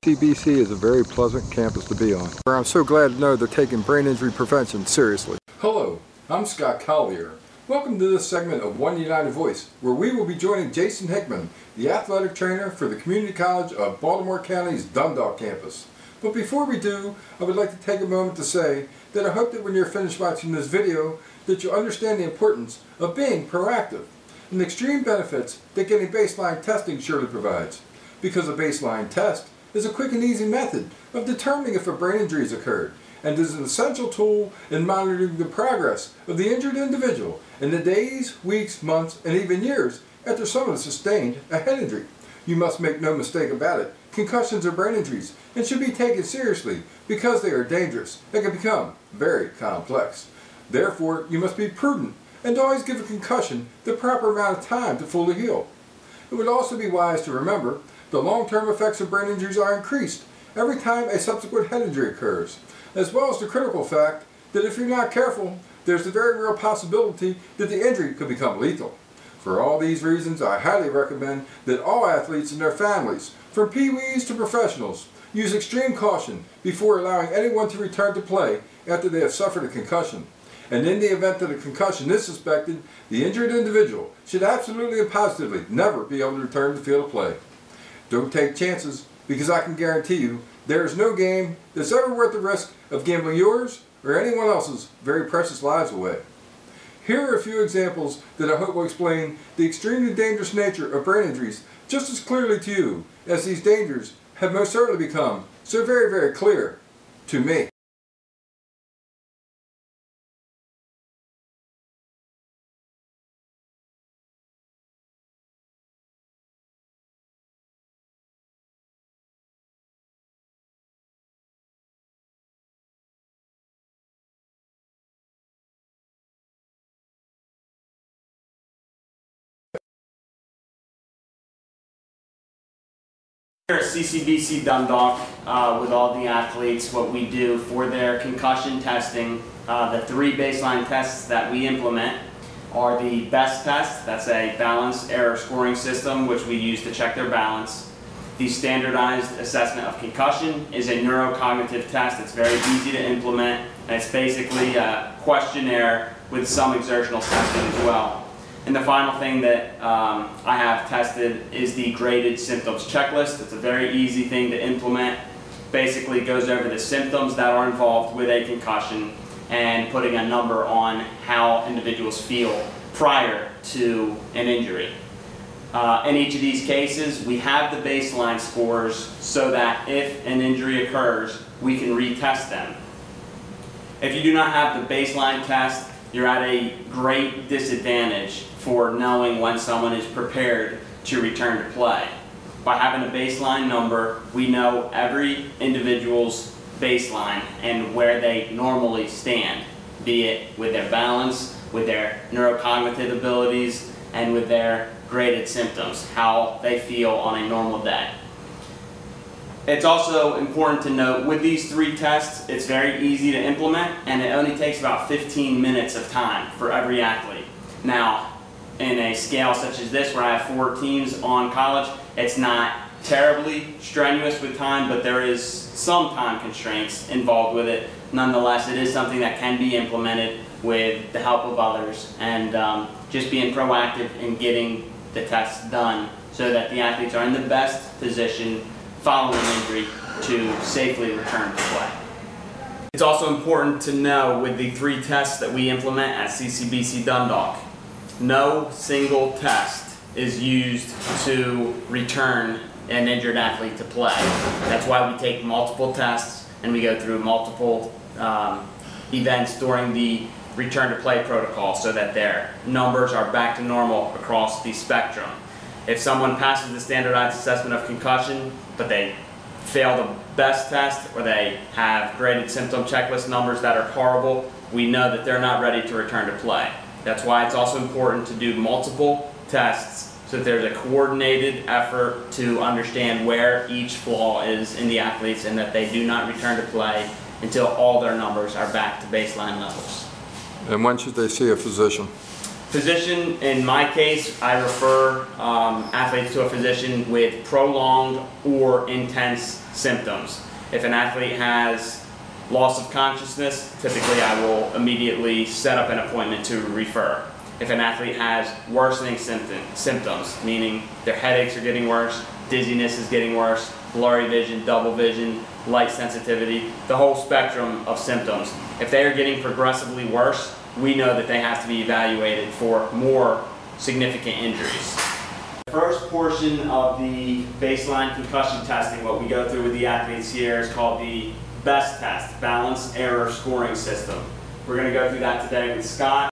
CCBC is a very pleasant campus to be on. I'm so glad to know they're taking brain injury prevention seriously. Hello, I'm Scott Collier. Welcome to this segment of One United Voice, where we will be joining Jason Hickman, the athletic trainer for the Community College of Baltimore County's Dundalk campus. But before we do, I would like to take a moment to say that I hope that when you're finished watching this video, that you'll understand the importance of being proactive and the extreme benefits that getting baseline testing surely provides. Because a baseline test is a quick and easy method of determining if a brain injury has occurred, and is an essential tool in monitoring the progress of the injured individual in the days, weeks, months, and even years after someone sustained a head injury. You must make no mistake about it. Concussions are brain injuries and should be taken seriously because they are dangerous and can become very complex. Therefore, you must be prudent and always give a concussion the proper amount of time to fully heal. It would also be wise to remember the long-term effects of brain injuries are increased every time a subsequent head injury occurs, as well as the critical fact that if you're not careful, there's the very real possibility that the injury could become lethal. For all these reasons, I highly recommend that all athletes and their families, from pee-wees to professionals, use extreme caution before allowing anyone to return to play after they have suffered a concussion. And in the event that a concussion is suspected, the injured individual should absolutely and positively never be able to return to the field of play. Don't take chances, because I can guarantee you there is no game that's ever worth the risk of gambling yours or anyone else's very precious lives away. Here are a few examples that I hope will explain the extremely dangerous nature of brain injuries just as clearly to you as these dangers have most certainly become so very, very clear to me. Here at CCBC Dundalk, with all the athletes, what we do for their concussion testing, the 3 baseline tests that we implement are the BEST test, that's a balanced error scoring system which we use to check their balance. The standardized assessment of concussion is a neurocognitive test. It's very easy to implement, and it's basically a questionnaire with some exertional testing as well. And the final thing that I have tested is the graded symptoms checklist. It's a very easy thing to implement. Basically goes over the symptoms that are involved with a concussion and putting a number on how individuals feel prior to an injury. In each of these cases, we have the baseline scores so that if an injury occurs, we can retest them. If you do not have the baseline test, you're at a great disadvantage for knowing when someone is prepared to return to play. By having a baseline number, we know every individual's baseline and where they normally stand, be it with their balance, with their neurocognitive abilities, and with their graded symptoms, how they feel on a normal day. It's also important to note, with these 3 tests, it's very easy to implement, and it only takes about 15 minutes of time for every athlete. Now, in a scale such as this, where I have 4 teams on college, it's not terribly strenuous with time, but there is some time constraints involved with it. Nonetheless, it is something that can be implemented with the help of others, and just being proactive in getting the tests done so that the athletes are in the best position following injury to safely return to play. It's also important to know, with the 3 tests that we implement at CCBC Dundalk, no single test is used to return an injured athlete to play. That's why we take multiple tests and we go through multiple events during the return to play protocol so that their numbers are back to normal across the spectrum. If someone passes the standardized assessment of concussion, but they fail the BEST test, or they have graded symptom checklist numbers that are horrible, we know that they're not ready to return to play. That's why it's also important to do multiple tests so that there's a coordinated effort to understand where each flaw is in the athletes, and that they do not return to play until all their numbers are back to baseline levels. And when should they see a physician? Physician, in my case, I refer athletes to a physician with prolonged or intense symptoms. If an athlete has loss of consciousness, typically I will immediately set up an appointment to refer. If an athlete has worsening symptoms, meaning their headaches are getting worse, dizziness is getting worse, blurry vision, double vision, light sensitivity, the whole spectrum of symptoms. If they are getting progressively worse, we know that they have to be evaluated for more significant injuries. The first portion of the baseline concussion testing, what we go through with the athletes here, is called the BEST test, Balance Error Scoring System. We're going to go through that today with Scott.